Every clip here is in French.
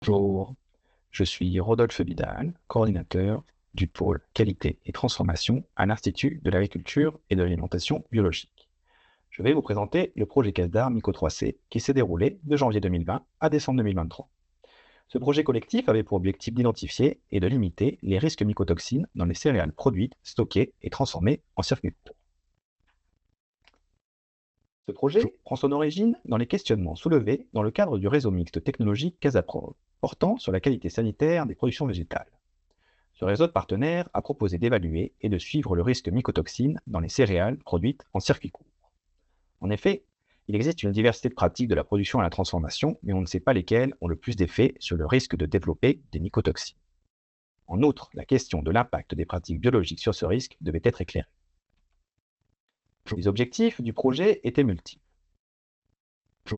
Bonjour, je suis Rodolphe Vidal, coordinateur du pôle qualité et transformation à l'Institut de l'agriculture et de l'alimentation biologique. Je vais vous présenter le projet CASDAR Myco 3C qui s'est déroulé de janvier 2020 à décembre 2023. Ce projet collectif avait pour objectif d'identifier et de limiter les risques mycotoxines dans les céréales produites, stockées et transformées en circuit court. Ce projet prend son origine dans les questionnements soulevés dans le cadre du réseau mixte technologique CASAPROV, portant sur la qualité sanitaire des productions végétales. Ce réseau de partenaires a proposé d'évaluer et de suivre le risque mycotoxine dans les céréales produites en circuit court. En effet, il existe une diversité de pratiques de la production à la transformation, mais on ne sait pas lesquelles ont le plus d'effet sur le risque de développer des mycotoxines. En outre, la question de l'impact des pratiques biologiques sur ce risque devait être éclairée. Les objectifs du projet étaient multiples.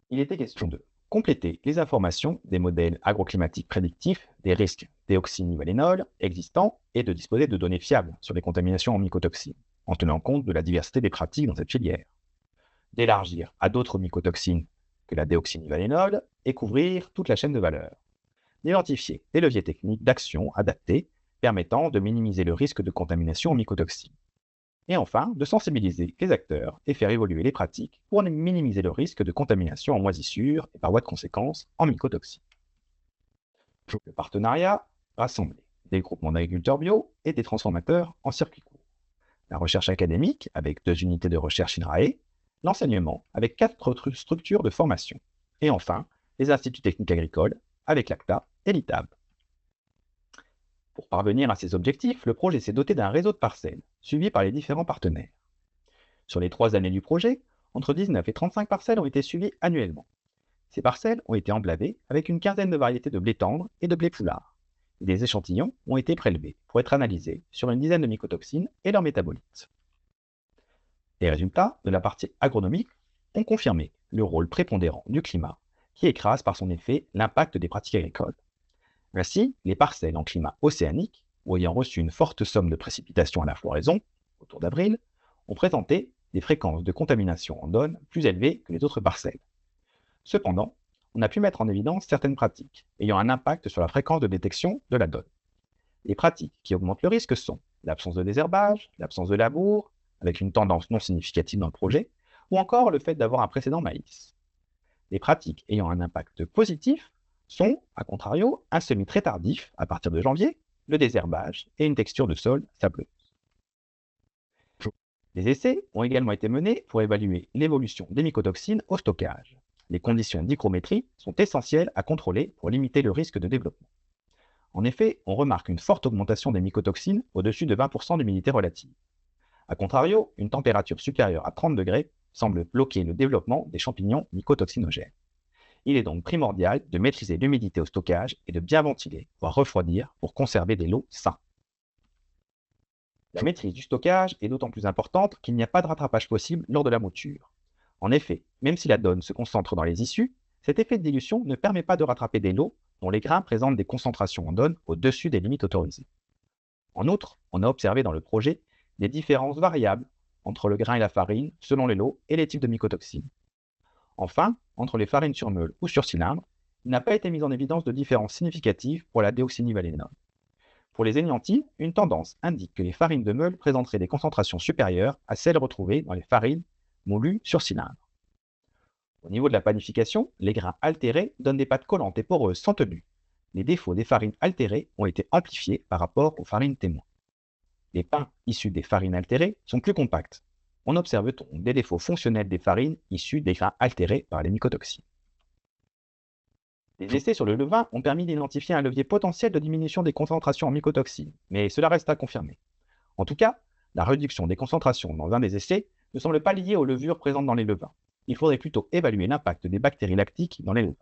Il était question de compléter les informations des modèles agroclimatiques prédictifs des risques déoxynivalénol existants et de disposer de données fiables sur les contaminations en mycotoxines, en tenant compte de la diversité des pratiques dans cette filière. D'élargir à d'autres mycotoxines que la déoxynivalénol et couvrir toute la chaîne de valeur. D'identifier des leviers techniques d'action adaptés permettant de minimiser le risque de contamination en mycotoxines. Et enfin, de sensibiliser les acteurs et faire évoluer les pratiques pour minimiser le risque de contamination en moisissure et par voie de conséquence en mycotoxines. Le partenariat rassemblait des groupements d'agriculteurs bio et des transformateurs en circuit court. La recherche académique avec 2 unités de recherche INRAE, l'enseignement avec 4 structures de formation, et enfin les instituts techniques agricoles avec l'ACTA et l'ITAB. Pour parvenir à ces objectifs, le projet s'est doté d'un réseau de parcelles, suivi par les différents partenaires. Sur les 3 années du projet, entre 19 et 35 parcelles ont été suivies annuellement. Ces parcelles ont été emblavées avec une quinzaine de variétés de blé tendre et de blé poulard. Des échantillons ont été prélevés pour être analysés sur une dizaine de mycotoxines et leurs métabolites. Les résultats de la partie agronomique ont confirmé le rôle prépondérant du climat, qui écrase par son effet l'impact des pratiques agricoles. Ainsi, les parcelles en climat océanique, ou ayant reçu une forte somme de précipitations à la floraison, autour d'avril, ont présenté des fréquences de contamination en DON plus élevées que les autres parcelles. Cependant, on a pu mettre en évidence certaines pratiques ayant un impact sur la fréquence de détection de la DON. Les pratiques qui augmentent le risque sont l'absence de désherbage, l'absence de labour, avec une tendance non significative dans le projet, ou encore le fait d'avoir un précédent maïs. Les pratiques ayant un impact positif sont, à contrario, un semis très tardif, à partir de janvier, le désherbage et une texture de sol sableuse. Les essais ont également été menés pour évaluer l'évolution des mycotoxines au stockage. Les conditions d'hygrométrie sont essentielles à contrôler pour limiter le risque de développement. En effet, on remarque une forte augmentation des mycotoxines au-dessus de 20% d'humidité relative. A contrario, une température supérieure à 30 degrés semble bloquer le développement des champignons mycotoxinogènes. Il est donc primordial de maîtriser l'humidité au stockage et de bien ventiler, voire refroidir, pour conserver des lots sains. La maîtrise du stockage est d'autant plus importante qu'il n'y a pas de rattrapage possible lors de la mouture. En effet, même si la donne se concentre dans les issues, cet effet de dilution ne permet pas de rattraper des lots dont les grains présentent des concentrations en donne au-dessus des limites autorisées. En outre, on a observé dans le projet des différences variables entre le grain et la farine selon les lots et les types de mycotoxines. Enfin, entre les farines sur meule ou sur cylindre, il n'a pas été mis en évidence de différences significatives pour la déoxynivalénol. Pour les éniantis, une tendance indique que les farines de meule présenteraient des concentrations supérieures à celles retrouvées dans les farines moulues sur cylindre. Au niveau de la panification, les grains altérés donnent des pâtes collantes et poreuses sans tenue. Les défauts des farines altérées ont été amplifiés par rapport aux farines témoins. Les pains issus des farines altérées sont plus compacts. On observe donc des défauts fonctionnels des farines issues des grains altérés par les mycotoxines. Les essais sur le levain ont permis d'identifier un levier potentiel de diminution des concentrations en mycotoxines, mais cela reste à confirmer. En tout cas, la réduction des concentrations dans un des essais ne semble pas liée aux levures présentes dans les levains. Il faudrait plutôt évaluer l'impact des bactéries lactiques dans les levains.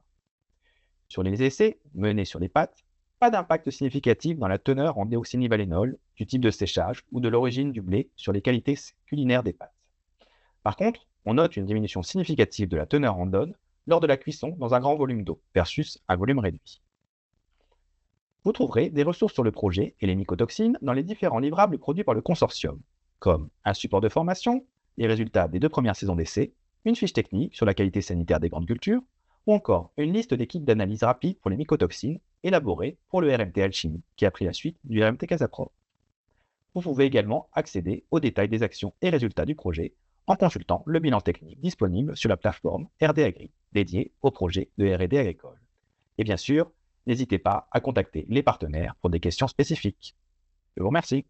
Sur les essais menés sur les pâtes, pas d'impact significatif dans la teneur en déoxynivalénol, du type de séchage ou de l'origine du blé sur les qualités culinaires des pâtes. Par contre, on note une diminution significative de la teneur en DON lors de la cuisson dans un grand volume d'eau versus un volume réduit. Vous trouverez des ressources sur le projet et les mycotoxines dans les différents livrables produits par le consortium, comme un support de formation, les résultats des 2 premières saisons d'essai, une fiche technique sur la qualité sanitaire des grandes cultures, ou encore une liste d'équipes d'analyse rapide pour les mycotoxines élaborée pour le RMT Alchimie, qui a pris la suite du RMT Casaprov. Vous pouvez également accéder aux détails des actions et résultats du projet en consultant le bilan technique disponible sur la plateforme RD Agri, dédiée au projet de R&D agricole. Et bien sûr, n'hésitez pas à contacter les partenaires pour des questions spécifiques. Je vous remercie.